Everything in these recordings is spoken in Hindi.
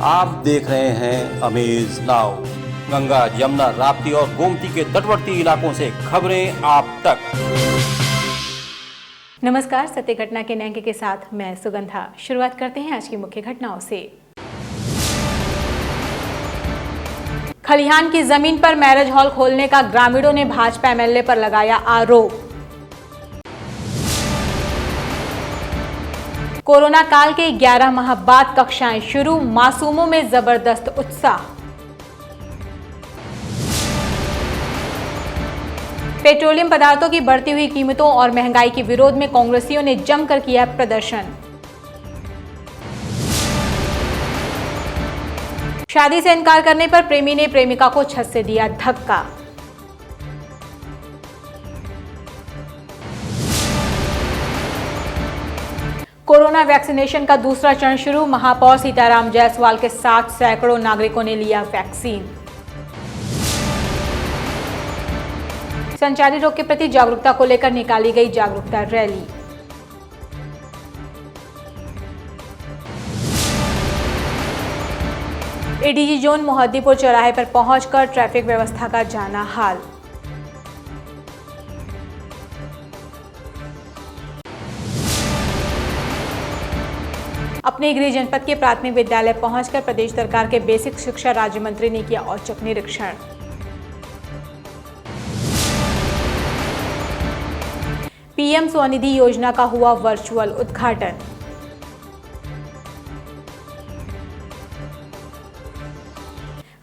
आप देख रहे हैं अमेज नाउ। गंगा, यमुना, राप्ती और गोमती के तटवर्ती इलाकों से खबरें आप तक। नमस्कार, सत्य घटना के नैंके के साथ मैं सुगंधा। शुरुआत करते हैं आज की मुख्य घटनाओं से। खलिहान की जमीन पर मैरिज हॉल खोलने का ग्रामीणों ने भाजपा एमएलए पर लगाया आरोप। कोरोना काल के 11 माह बाद कक्षाएं शुरू, मासूमों में जबरदस्त उत्साह। पेट्रोलियम पदार्थों की बढ़ती हुई कीमतों और महंगाई के विरोध में कांग्रेसियों ने जमकर किया प्रदर्शन। शादी से इनकार करने पर प्रेमी ने प्रेमिका को छत से दिया धक्का। कोरोना वैक्सीनेशन का दूसरा चरण शुरू, महापौर सीताराम जायसवाल के साथ सैकड़ों नागरिकों ने लिया वैक्सीन। संचारी रोग के प्रति जागरूकता को लेकर निकाली गई जागरूकता रैली। एडीजी जोन मोहद्दीपुर चौराहे पर पहुंचकर ट्रैफिक व्यवस्था का जाना हाल। अपने गृह जनपद के प्राथमिक विद्यालय पहुंचकर प्रदेश सरकार के बेसिक शिक्षा राज्य मंत्री ने किया औचक निरीक्षण। पीएम स्वनिधि योजना का हुआ वर्चुअल उद्घाटन।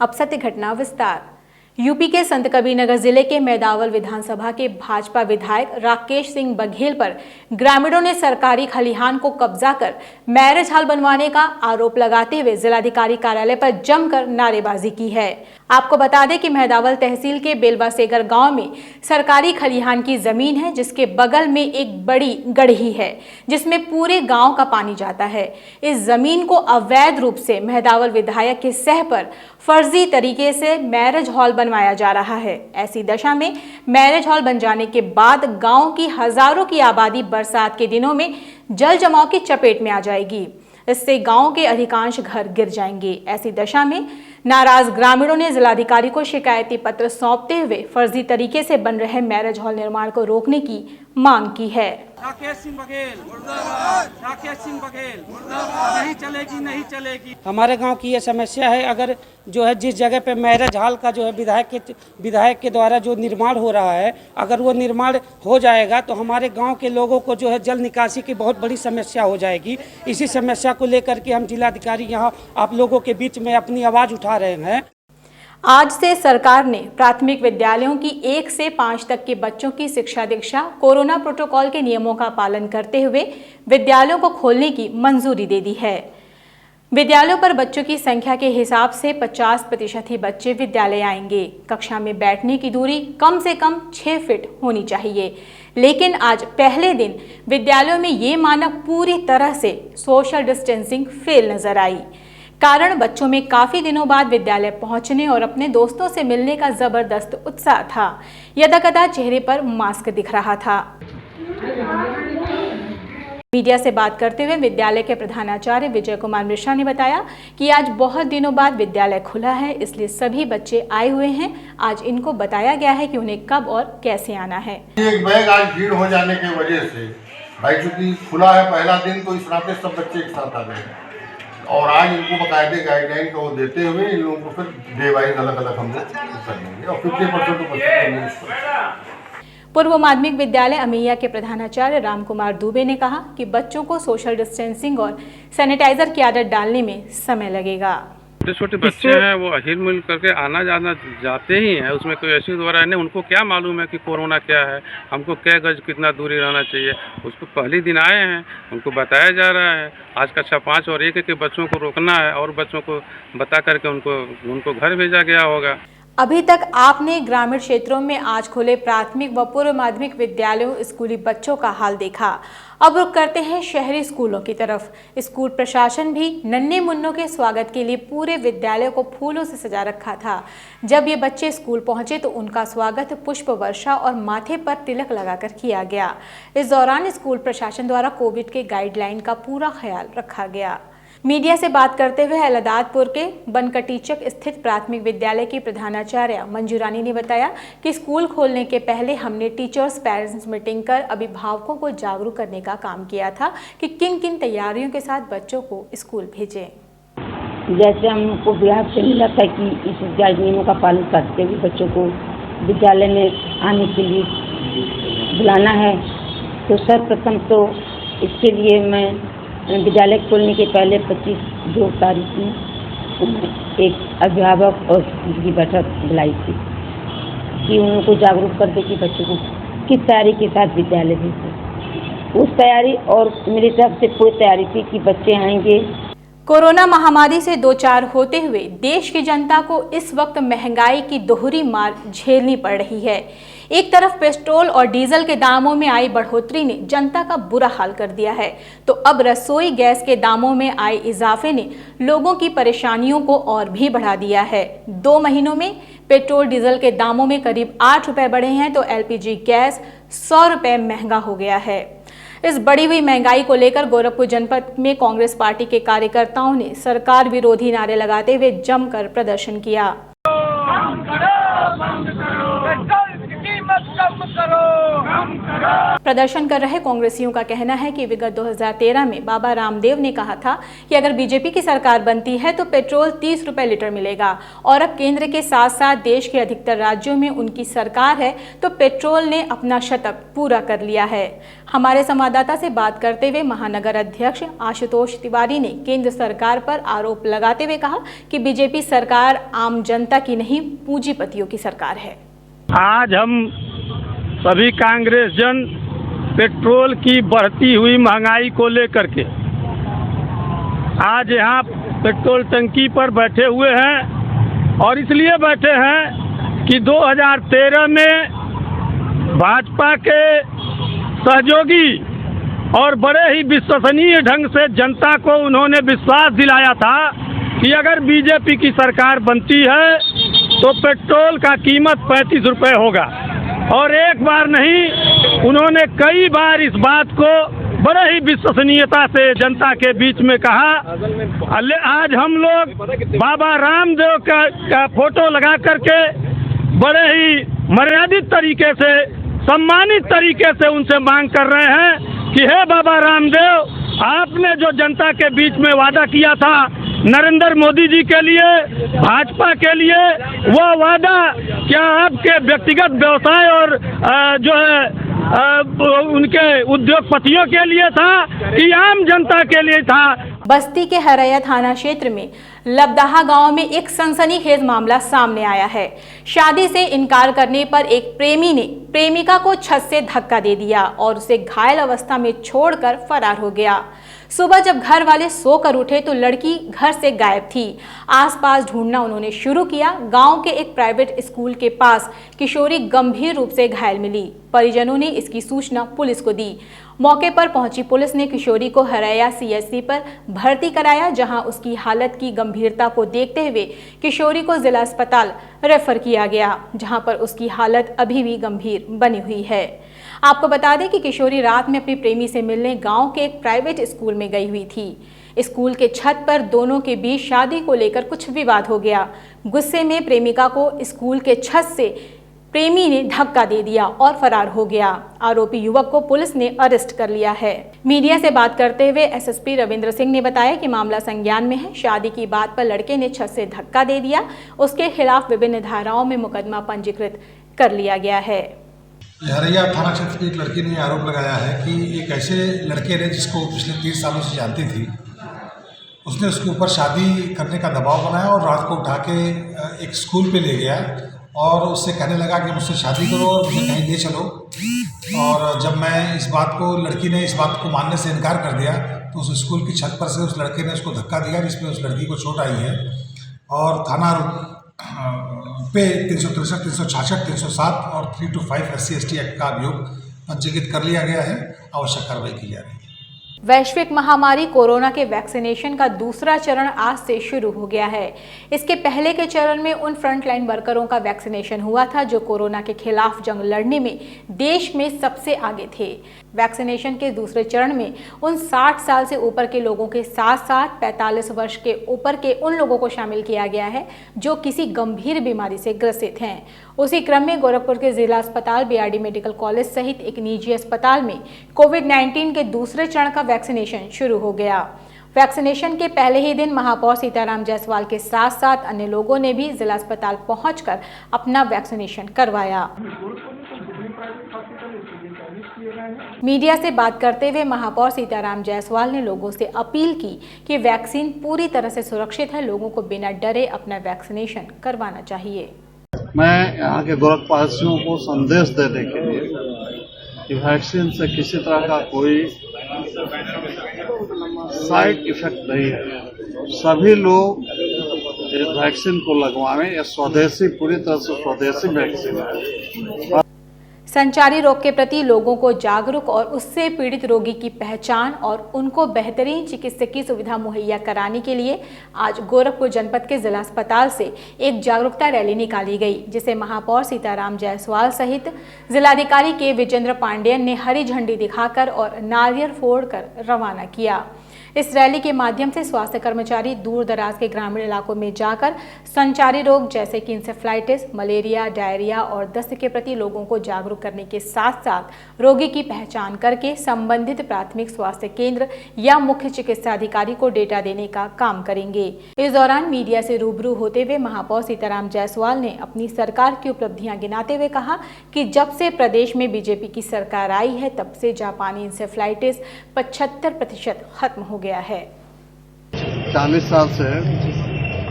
अब सत्य घटना विस्तार। यूपी के संत कबीरनगर जिले के मैदावल विधानसभा के भाजपा विधायक राकेश सिंह बघेल पर ग्रामीणों ने सरकारी खलिहान को कब्जा कर मैरिज हॉल बनवाने का आरोप लगाते हुए जिलाधिकारी कार्यालय पर जमकर नारेबाजी की है। आपको बता दें कि मैदावल तहसील के बेलवासेगर गांव में सरकारी खलिहान की जमीन है, जिसके बगल में एक बड़ी गढ़ी है जिसमें पूरे गांव का पानी जाता है। इस जमीन को अवैध रूप से मैदावल विधायक के सह पर फर्जी तरीके से मैरिज हॉल बनवाया जा रहा है। ऐसी दशा में मैरिज हॉल बन जाने के बाद गांव की हजारों की आबादी बरसात के दिनों में जल जमाव की चपेट में आ जाएगी। इससे गांव के अधिकांश घर गिर जाएंगे। ऐसी दशा में नाराज ग्रामीणों ने जिलाधिकारी को शिकायती पत्र सौंपते हुए फर्जी तरीके से बन रहे मैरिज हॉल निर्माण को रोकने की मांग की है। राकेश सिंह बघेल मुर्दाबाद, राकेश सिंह बघेल मुर्दाबाद। नहीं चलेगी, नहीं चलेगी। हमारे गांव की ये समस्या है, अगर जो है जिस जगह पे मैरिज हॉल का जो है विधायक के द्वारा जो निर्माण हो रहा है, अगर वो निर्माण हो जाएगा तो हमारे गांव के लोगों को जो है जल निकासी की बहुत बड़ी समस्या हो जाएगी। इसी समस्या को लेकर के हम जिलाधिकारी यहाँ आप लोगों के बीच में अपनी आवाज़ उठा रहे हैं। आज से सरकार ने प्राथमिक विद्यालयों की 1 से 5 तक के बच्चों की शिक्षा दीक्षा कोरोना प्रोटोकॉल के नियमों का पालन करते हुए विद्यालयों को खोलने की मंजूरी दे दी है। विद्यालयों पर बच्चों की संख्या के हिसाब से 50% ही बच्चे विद्यालय आएंगे। कक्षा में बैठने की दूरी कम से कम 6 फीट होनी चाहिए। लेकिन आज पहले दिन विद्यालयों में ये मानक पूरी तरह से सोशल डिस्टेंसिंग फेल नजर आई। कारण बच्चों में काफी दिनों बाद विद्यालय पहुंचने और अपने दोस्तों से मिलने का जबरदस्त उत्साह था। यदाकदा चेहरे पर मास्क दिख रहा था। मीडिया से बात करते हुए विद्यालय के प्रधानाचार्य विजय कुमार मिश्रा ने बताया कि आज बहुत दिनों बाद विद्यालय खुला है, इसलिए सभी बच्चे आए हुए हैं। आज इनको बताया गया है कि उन्हें कब और कैसे आना है। एक बैग आज भीड़ हो जाने की वजह से भाई चूंकि खुला है पहला दिन, तो इस नाते सब बच्चे एक साथ आ गए और आज इनको बाकायदे गाइडलाइन को देते हुए इन लोगों को फिर डे वाइज अलग अलग हम लोग कर देंगे और 50% तो बच्चे। पूर्व माध्यमिक विद्यालय अमैया के प्रधानाचार्य रामकुमार दुबे ने कहा कि बच्चों को सोशल डिस्टेंसिंग और सैनिटाइजर की आदत डालने में समय लगेगा। छोटे छोटे बच्चे हैं, वो हिल मिल करके आना जाना जाते ही हैं, उसमें कोई ऐसी द्वारा नहीं। उनको क्या मालूम है कि कोरोना क्या है, हमको क्या गज कितना दूरी रहना चाहिए। उसको पहले दिन आए हैं, उनको बताया जा रहा है। आज कक्षा 5 और 1 के बच्चों को रोकना है और बच्चों को बता करके उनको घर भेजा गया होगा। अभी तक आपने ग्रामीण क्षेत्रों में आज खुले प्राथमिक व पूर्व माध्यमिक विद्यालयों स्कूली बच्चों का हाल देखा। अब रुक करते हैं शहरी स्कूलों की तरफ। स्कूल प्रशासन भी नन्हे मुन्नों के स्वागत के लिए पूरे विद्यालय को फूलों से सजा रखा था। जब ये बच्चे स्कूल पहुंचे तो उनका स्वागत पुष्प वर्षा और माथे पर तिलक लगाकर किया गया। इस दौरान स्कूल प्रशासन द्वारा कोविड के गाइडलाइन का पूरा ख्याल रखा गया। मीडिया से बात करते हुए अलदातपुर के बनकटीचक स्थित प्राथमिक विद्यालय की प्रधानाचार्य मंजू रानी ने बताया कि स्कूल खोलने के पहले हमने टीचर्स पेरेंट्स मीटिंग कर अभिभावकों को जागरूक करने का काम किया था कि किन किन तैयारियों के साथ बच्चों को स्कूल भेजें। जैसे हमको विभाग से मिला था कि इस नियमों का पालन करते हुए बच्चों को विद्यालय में आने के लिए बुलाना है, तो सर्वप्रथम तो इसके लिए मैं विद्यालय खोलने के पहले 25 तारीख को एक अभिभावक और की बैठक बुलाई थी कि उनको जागरूक कर दे कि बच्चों को किस तैयारी के साथ विद्यालय भेजें। उस तैयारी और मेरी तरफ से पूरी तैयारी थी कि बच्चे आएंगे। कोरोना महामारी से दो चार होते हुए देश की जनता को इस वक्त महंगाई की दोहरी मार झेलनी पड़ रही है। एक तरफ पेट्रोल और डीजल के दामों में आई बढ़ोतरी ने जनता का बुरा हाल कर दिया है, तो अब रसोई गैस के दामों में आए इजाफे ने लोगों की परेशानियों को और भी बढ़ा दिया है। 2 महीनों में पेट्रोल डीजल के दामों में करीब 8 रुपए बढ़े हैं, तो LPG गैस 100 रुपए महंगा हो गया है। इस बढ़ी हुई महंगाई को लेकर गोरखपुर जनपद में कांग्रेस पार्टी के कार्यकर्ताओं ने सरकार विरोधी नारे लगाते हुए जमकर प्रदर्शन किया। प्रदर्शन कर रहे कांग्रेसियों का कहना है कि विगत 2013 में बाबा रामदेव ने कहा था कि अगर बीजेपी की सरकार बनती है तो पेट्रोल 30 रुपए लीटर मिलेगा, और अब केंद्र के साथ साथ देश के अधिकतर राज्यों में उनकी सरकार है तो पेट्रोल ने अपना शतक पूरा कर लिया है। हमारे संवाददाता से बात करते हुए महानगर अध्यक्ष आशुतोष तिवारी ने केंद्र सरकार पर आरोप लगाते हुए कहा कि बीजेपी सरकार आम जनता की नहीं, पूंजीपतियों की सरकार है। आज हम सभी कांग्रेस जन पेट्रोल की बढ़ती हुई महंगाई को लेकर के आज यहाँ पेट्रोल टंकी पर बैठे हुए हैं, और इसलिए बैठे हैं कि 2013 में भाजपा के सहयोगी और बड़े ही विश्वसनीय ढंग से जनता को उन्होंने विश्वास दिलाया था कि अगर बीजेपी की सरकार बनती है तो पेट्रोल का कीमत 35 रुपए होगा, और एक बार नहीं, उन्होंने कई बार इस बात को बड़े ही विश्वसनीयता से जनता के बीच में कहा। आज हम लोग बाबा रामदेव का फोटो लगा करके बड़े ही मर्यादित तरीके से, सम्मानित तरीके से उनसे मांग कर रहे हैं कि हे बाबा रामदेव, आपने जो जनता के बीच में वादा किया था नरेंद्र मोदी जी के लिए, भाजपा के लिए, वह वादा क्या आपके व्यक्तिगत व्यवसाय और जो है उनके उद्योगपतियों के लिए था कि आम जनता के लिए था? बस्ती के हरैया थाना क्षेत्र में लबदाहा गांव में एक सनसनीखेज मामला सामने आया है। शादी से इनकार करने पर एक प्रेमी ने प्रेमिका को छत से धक्का दे दिया और उसे घायल अवस्था में छोड़कर फरार हो गया। सुबह जब घर वाले सोकर उठे तो लड़की घर से गायब थी। आसपास ढूंढना उन्होंने शुरू किया। गांव के एक प्राइवेट स्कूल के पास किशोरी गंभीर रूप से घायल मिली। परिजनों ने इसकी सूचना पुलिस को दी। मौके पर पहुंची पुलिस ने किशोरी को हरैया CHC पर भर्ती कराया, जहां उसकी हालत की गंभीरता को देखते हुए किशोरी को जिला अस्पताल रेफर किया गया, जहां पर उसकी हालत अभी भी गंभीर बनी हुई है। आपको बता दें कि किशोरी रात में अपनी प्रेमी से मिलने गांव के एक प्राइवेट स्कूल में गई हुई थी। स्कूल के छत पर दोनों के बीच शादी को लेकर कुछ विवाद हो गया। गुस्से में प्रेमिका को स्कूल के छत से प्रेमी ने धक्का दे दिया और फरार हो गया। आरोपी युवक को पुलिस ने अरेस्ट कर लिया है। मीडिया से बात करते हुए SSP रविंद्र सिंह ने बताया कि मामला संज्ञान में है। शादी की बात पर लड़के ने छत से धक्का दे दिया। उसके खिलाफ विभिन्न धाराओं में मुकदमा पंजीकृत कर लिया गया है। हरैया थाना क्षेत्र की एक लड़की ने आरोप लगाया है कि एक ऐसे लड़के ने जिसको पिछले 30 सालों से जानती थी, उसने उसके ऊपर शादी करने का दबाव बनाया और रात को उठा के एक स्कूल पे ले गया और उससे कहने लगा कि मुझसे शादी करो और मुझे कहीं ले चलो। और जब मैं इस बात को, लड़की ने इस बात को मानने से इनकार कर दिया तो उस स्कूल की छत पर से उस लड़के ने उसको धक्का दिया, जिसमें उस लड़की को चोट आई है। और थाना पे 363, 366, 307 और 3 to 5 SC/ST एक्ट का अभियोग पंजीकृत कर लिया गया है। आवश्यक कार्रवाई की जा रही है। वैश्विक महामारी कोरोना के वैक्सीनेशन का दूसरा चरण आज से शुरू हो गया है। इसके पहले के चरण में उन फ्रंटलाइन वर्करों का वैक्सीनेशन हुआ था जो कोरोना के खिलाफ जंग लड़ने में देश में सबसे आगे थे। वैक्सीनेशन के दूसरे चरण में उन 60 साल से ऊपर के लोगों के साथ साथ 45 वर्ष के ऊपर के उन लोगों को शामिल किया गया है जो किसी गंभीर बीमारी से ग्रसित हैं। उसी क्रम में गोरखपुर के जिला अस्पताल, बीआरडी मेडिकल कॉलेज सहित एक निजी अस्पताल में कोविड-19 के दूसरे चरण का वैक्सीनेशन शुरू हो गया। वैक्सीनेशन के पहले ही दिन महापौर सीताराम जायसवाल के साथ साथ अन्य लोगों ने भी जिला अस्पताल पहुंचकर अपना वैक्सीनेशन करवाया। मीडिया से बात करते हुए महापौर सीताराम जायसवाल ने लोगों से अपील की कि वैक्सीन पूरी तरह से सुरक्षित है, लोगों को बिना डरे अपना वैक्सीनेशन करवाना चाहिए। मैं यहाँ के गोरखवासियों को संदेश देने के लिए कि वैक्सीन से किसी तरह का कोई साइड इफेक्ट नहीं है। सभी लोग इस वैक्सीन को लगवाएं। यह स्वदेशी, पूरी तरह से स्वदेशी वैक्सीन है। संचारी रोग के प्रति लोगों को जागरूक और उससे पीड़ित रोगी की पहचान और उनको बेहतरीन चिकित्सकीय सुविधा मुहैया कराने के लिए आज गोरखपुर जनपद के जिला अस्पताल से एक जागरूकता रैली निकाली गई, जिसे महापौर सीताराम जायसवाल सहित जिलाधिकारी के विजेंद्र पांडेयन ने हरी झंडी दिखाकर और नारियल फोड़कर रवाना किया। इस रैली के माध्यम से स्वास्थ्य कर्मचारी दूर दराज के ग्रामीण इलाकों में जाकर संचारी रोग जैसे कि इंसेफ्लाइटिस, मलेरिया, डायरिया और दस्त के प्रति लोगों को जागरूक करने के साथ साथ रोगी की पहचान करके संबंधित प्राथमिक स्वास्थ्य केंद्र या मुख्य चिकित्सा अधिकारी को डेटा देने का काम करेंगे। इस दौरान मीडिया से रूबरू होते हुए महापौर सीताराम जायसवाल ने अपनी सरकार की उपलब्धियां गिनाते हुए कहा कि जब से प्रदेश में बीजेपी की सरकार आई है तब से जापानी इंसेफ्लाइटिस 75% खत्म हो गया है। 40 साल से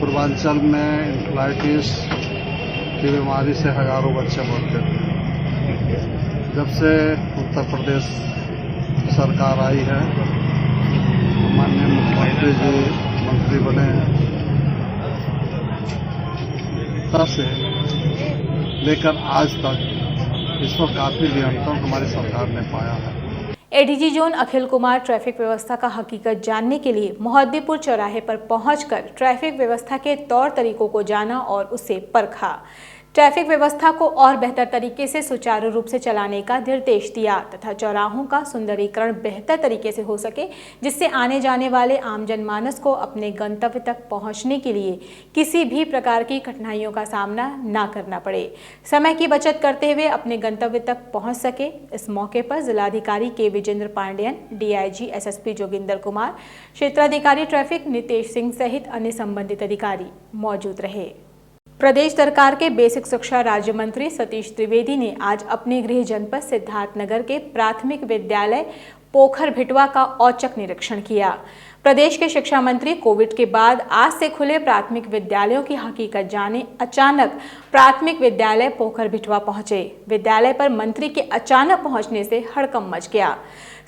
पूर्वांचल में इंसेफ्लाइटिस की बीमारी से हजारों बच्चे मरते थे। जब से उत्तर प्रदेश सरकार आई है, माननीय मुख्यमंत्री जी मंत्री बने हैं, तब से लेकर आज तक इस पर काफी नियंत्रण हमारी सरकार ने पाया है। ADG zone Akhil Kumar traffic व्यवस्था का हकीकत जानने के लिए मोहद्दीपुर चौराहे पर पहुंचकर ट्रैफिक व्यवस्था के तौर तरीकों को जाना और उसे परखा। ट्रैफिक व्यवस्था को और बेहतर तरीके से सुचारू रूप से चलाने का निर्देश दिया तथा चौराहों का सुंदरीकरण बेहतर तरीके से हो सके, जिससे आने जाने वाले आम जनमानस को अपने गंतव्य तक पहुंचने के लिए किसी भी प्रकार की कठिनाइयों का सामना न करना पड़े, समय की बचत करते हुए अपने गंतव्य तक पहुंच सके। इस मौके पर जिलाधिकारी के विजेंद्र पांडेयन, डीआईजी एसएसपी जोगिंदर कुमार, क्षेत्राधिकारी ट्रैफिक नितेश सिंह सहित अन्य संबंधित अधिकारी मौजूद रहे। प्रदेश सरकार के बेसिक शिक्षा राज्य मंत्री सतीश द्विवेदी ने आज अपने गृह जनपद सिद्धार्थनगर के प्राथमिक विद्यालय पोखर भिटवा का औचक निरीक्षण किया। प्रदेश के शिक्षा मंत्री कोविड के बाद आज से खुले प्राथमिक विद्यालयों की हकीकत जाने अचानक प्राथमिक विद्यालय पोखर भिटवा पहुंचे। विद्यालय पर मंत्री के अचानक पहुंचने से हड़कंप मच गया।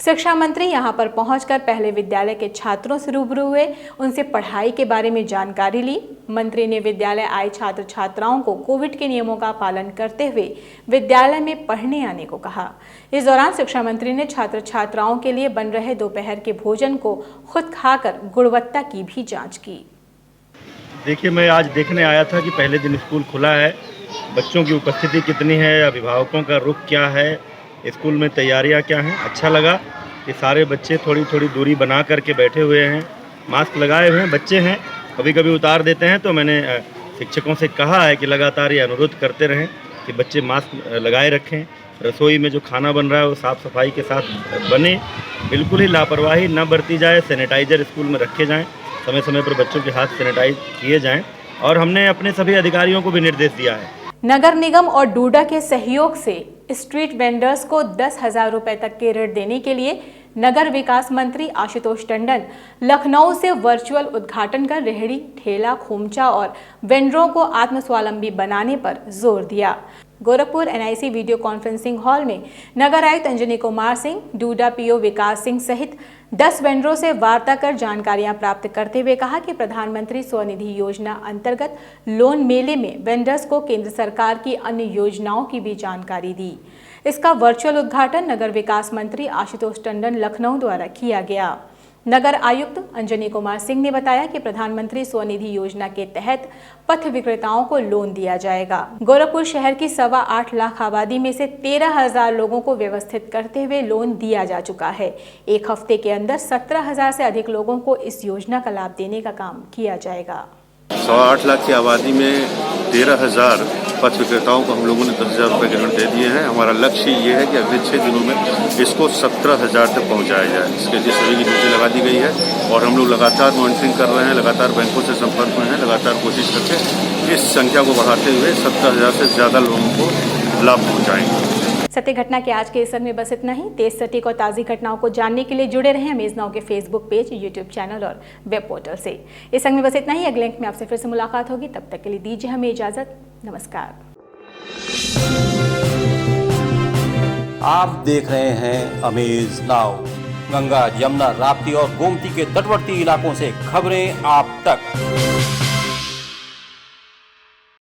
शिक्षा मंत्री यहां पर पहुंचकर पहले विद्यालय के छात्रों से रूबरू हुए, उनसे पढ़ाई के बारे में जानकारी ली। मंत्री ने विद्यालय आए छात्र छात्राओं को कोविड के नियमों का पालन करते हुए विद्यालय में पढ़ने आने को कहा। इस दौरान शिक्षा मंत्री ने छात्र छात्राओं के लिए बन रहे दोपहर के भोजन को खुद खाकर गुणवत्ता की भी जांच की। देखिए, मैं आज देखने आया था कि पहले दिन स्कूल खुला है, बच्चों की उपस्थिति कितनी है, अभिभावकों का रुख क्या है, स्कूल में तैयारियां क्या हैं। अच्छा लगा कि सारे बच्चे थोड़ी थोड़ी दूरी बना करके बैठे हुए हैं, मास्क लगाए हुए हैं। बच्चे हैं, कभी कभी उतार देते हैं, तो मैंने शिक्षकों से कहा है कि लगातार ये अनुरोध करते रहें कि बच्चे मास्क लगाए रखें। रसोई में जो खाना बन रहा है वो साफ़ सफाई के साथ बने, बिल्कुल ही लापरवाही न बरती जाए। सैनिटाइज़र स्कूल में रखे जाएँ, समय समय पर बच्चों के हाथ सैनिटाइज किए जाएँ। और हमने अपने सभी अधिकारियों को भी निर्देश दिया है। नगर निगम और डूडा के सहयोग से स्ट्रीट वेंडर्स को 10,000 रुपए तक के ऋण देने के लिए नगर विकास मंत्री आशुतोष टंडन लखनऊ से वर्चुअल उद्घाटन कर रेहड़ी, ठेला, खोमचा और वेंडरों को आत्मस्वावलंबी बनाने पर जोर दिया। Gorakhpur NIC video conferencing hall में नगर आयुक्त अंजनी कुमार सिंह, डूडा पीओ विकास सिंह सहित 10 वेंडरों से वार्ता कर जानकारियां प्राप्त करते हुए कहा कि प्रधानमंत्री स्वनिधि योजना अंतर्गत लोन मेले में वेंडर्स को केंद्र सरकार की अन्य योजनाओं की भी जानकारी दी। इसका वर्चुअल उद्घाटन नगर विकास मंत्री आशुतोष टंडन लखनऊ द्वारा किया गया। नगर आयुक्त अंजनी कुमार सिंह ने बताया कि प्रधानमंत्री स्वनिधि योजना के तहत पथ विक्रेताओं को लोन दिया जाएगा। गोरखपुर शहर की 8.25 लाख आबादी में से 13,000 लोगों को व्यवस्थित करते हुए लोन दिया जा चुका है। एक हफ्ते के अंदर 17,000 से अधिक लोगों को इस योजना का लाभ देने का काम किया जाएगा। 8 लाख की आबादी में 13,000 पथ विक्रेताओं को हम लोगों ने 10,000 रुपये ग्रहण दे दिए हैं। हमारा लक्ष्य ये है कि अगले 6 दिनों में इसको 17,000 तक पहुंचाया जाए। इसके लिए सभी की ड्यूटी लगा दी गई है और हम लोग लगातार मॉनिटरिंग कर रहे हैं, लगातार बैंकों से संपर्क में हैं, लगातार कोशिश करके इस संख्या को बढ़ाते हुए 17,000 से ज़्यादा लोगों को लाभ पहुँचाएंगे। सत्य घटना के आज के इस अंक में बस इतना ही। तेज, सटीक और ताज़ी घटनाओं को जानने के लिए जुड़े रहें अमेज नाउ के फेसबुक पेज, यूट्यूब चैनल और वेब पोर्टल से। इस अंक में बस इतना ही। अगले अंक में आपसे फिर से मुलाकात होगी। तब तक के लिए दीजिए हमें इजाजत। नमस्कार। आप देख रहे हैं अमेज नाउ। गंगा, यमुना, राप्ती और गोमती के तटवर्ती इलाकों से खबरें आप तक।